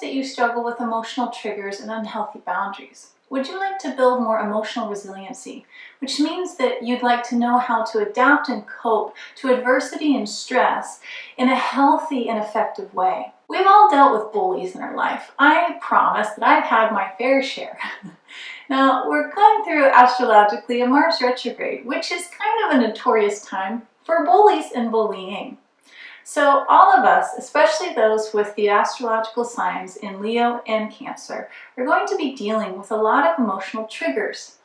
that you struggle with emotional triggers and unhealthy boundaries. Would you like to build more emotional resiliency, which means that you'd like to know how to adapt and cope to adversity and stress in a healthy and effective way? We've all dealt with bullies in our life. I promise that I've had my fair share. Now, we're going through astrologically a Mars retrograde, which is kind of a notorious time for bullies and bullying. So all of us, especially those with the astrological signs in Leo and Cancer, are going to be dealing with a lot of emotional triggers.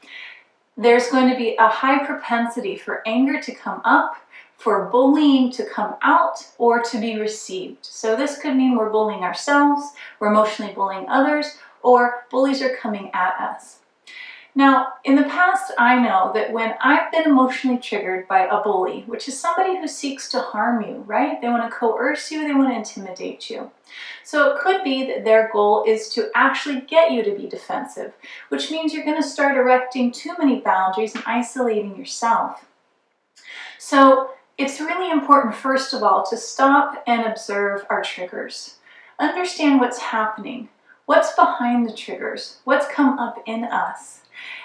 There's going to be a high propensity for anger to come up, for bullying to come out, or to be received. So this could mean we're bullying ourselves, we're emotionally bullying others, or bullies are coming at us. Now, in the past, I know that when I've been emotionally triggered by a bully, which is somebody who seeks to harm you, right? They want to coerce you, they want to intimidate you. So it could be that their goal is to actually get you to be defensive, which means you're going to start erecting too many boundaries and isolating yourself. So it's really important, first of all, to stop and observe our triggers. Understand what's happening, what's behind the triggers, what's come up in us.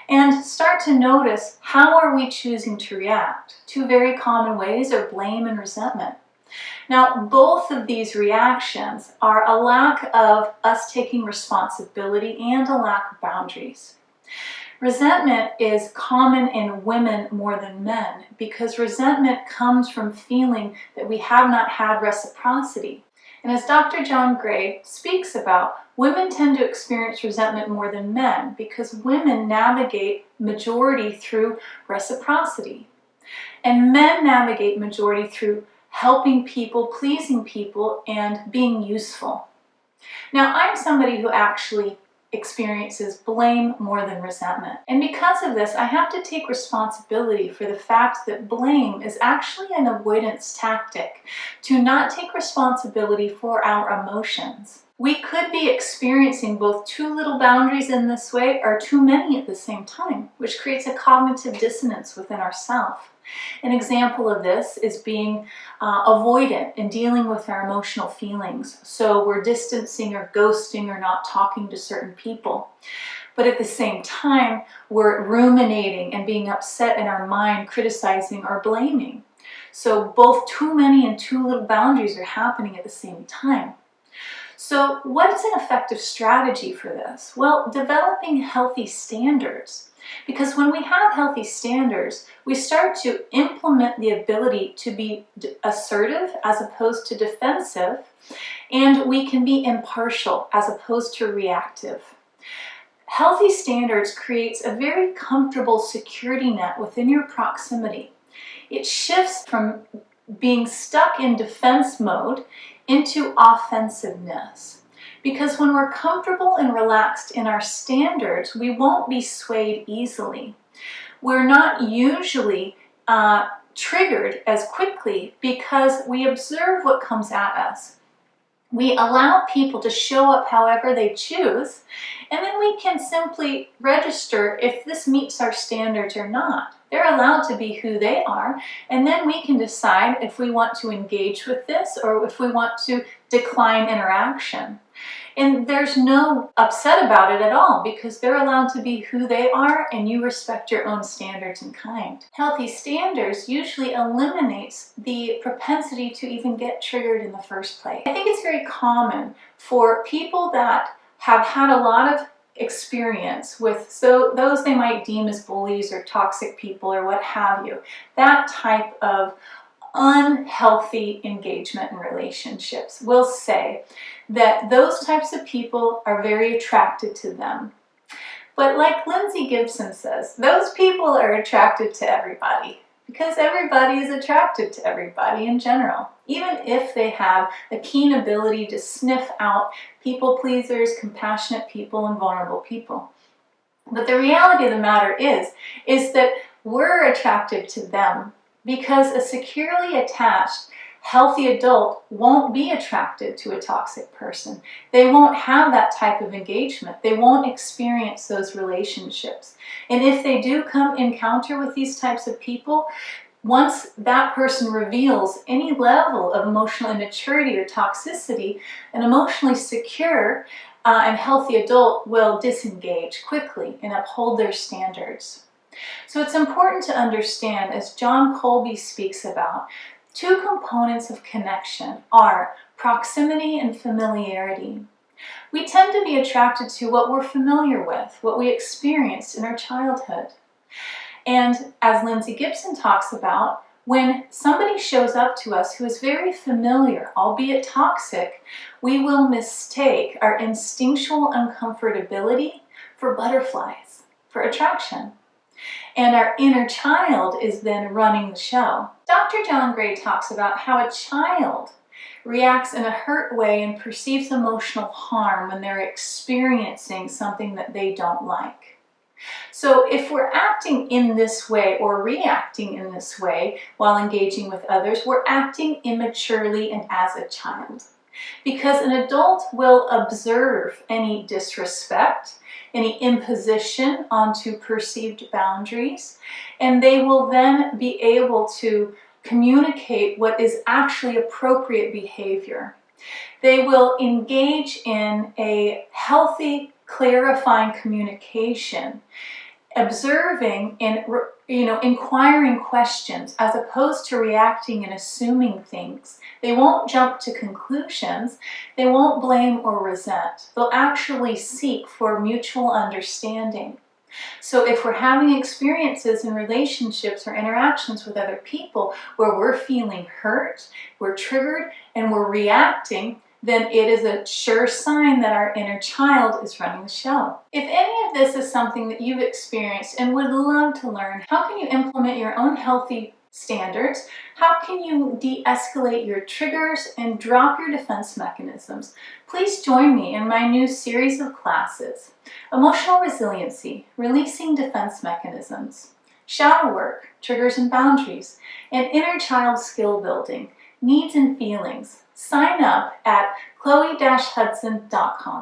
And start to notice, how are we choosing to react? Two very common ways are blame and resentment. Now, both of these reactions are a lack of us taking responsibility and a lack of boundaries. Resentment is common in women more than men because resentment comes from feeling that we have not had reciprocity. And as Dr. John Gray speaks about, women tend to experience resentment more than men because women navigate majority through reciprocity. And men navigate majority through helping people, pleasing people, and being useful. Now, I'm somebody who actually experiences blame more than resentment. And because of this, I have to take responsibility for the fact that blame is actually an avoidance tactic to not take responsibility for our emotions. We could be experiencing both too little boundaries in this way or too many at the same time, which creates a cognitive dissonance within ourselves. An example of this is being avoidant in dealing with our emotional feelings. So we're distancing or ghosting or not talking to certain people. But at the same time, we're ruminating and being upset in our mind, criticizing or blaming. So both too many and too little boundaries are happening at the same time. So what's an effective strategy for this? Well, developing healthy standards. Because when we have healthy standards, we start to implement the ability to be assertive as opposed to defensive, and we can be impartial as opposed to reactive. Healthy standards creates a very comfortable security net within your proximity. It shifts from being stuck in defense mode into offensiveness. Because when we're comfortable and relaxed in our standards, we won't be swayed easily. We're not usually triggered as quickly because we observe what comes at us. We allow people to show up however they choose, and then we can simply register if this meets our standards or not. They're allowed to be who they are, and then we can decide if we want to engage with this or if we want to decline interaction. And there's no upset about it at all because they're allowed to be who they are and you respect your own standards and kind. Healthy standards usually eliminates the propensity to even get triggered in the first place. I think it's very common for people that have had a lot of experience with those they might deem as bullies or toxic people or what have you, that type of unhealthy engagement in relationships will say that those types of people are very attracted to them. But like Lindsay Gibson says, those people are attracted to everybody because everybody is attracted to everybody in general, even if they have a keen ability to sniff out people pleasers, compassionate people, and vulnerable people. But the reality of the matter is that we're attracted to them because a securely attached, healthy adult won't be attracted to a toxic person. They won't have that type of engagement. They won't experience those relationships. And if they do come encounter with these types of people, once that person reveals any level of emotional immaturity or toxicity, an emotionally secure and healthy adult will disengage quickly and uphold their standards. So it's important to understand, as John Colby speaks about, two components of connection are proximity and familiarity. We tend to be attracted to what we're familiar with, what we experienced in our childhood. And as Lindsay Gibson talks about, when somebody shows up to us who is very familiar, albeit toxic, we will mistake our instinctual uncomfortability for butterflies, for attraction. And our inner child is then running the show. Dr. John Gray talks about how a child reacts in a hurt way and perceives emotional harm when they're experiencing something that they don't like. So if we're acting in this way or reacting in this way while engaging with others, we're acting immaturely and as a child. Because an adult will observe any disrespect, any imposition onto perceived boundaries, and they will then be able to communicate what is actually appropriate behavior. They will engage in a healthy, clarifying communication, observing and inquiring questions as opposed to reacting and assuming things. They won't jump to conclusions. They won't blame or resent. They'll actually seek for mutual understanding. So if we're having experiences in relationships or interactions with other people where we're feeling hurt, we're triggered, and we're reacting, then it is a sure sign that our inner child is running the show. If any of this is something that you've experienced and would love to learn, how can you implement your own healthy standards? How can you de-escalate your triggers and drop your defense mechanisms? Please join me in my new series of classes: Emotional Resiliency, Releasing Defense Mechanisms, Shadow Work, Triggers and Boundaries, and Inner Child Skill Building, Needs and Feelings. Sign up at chloe-hudson.com.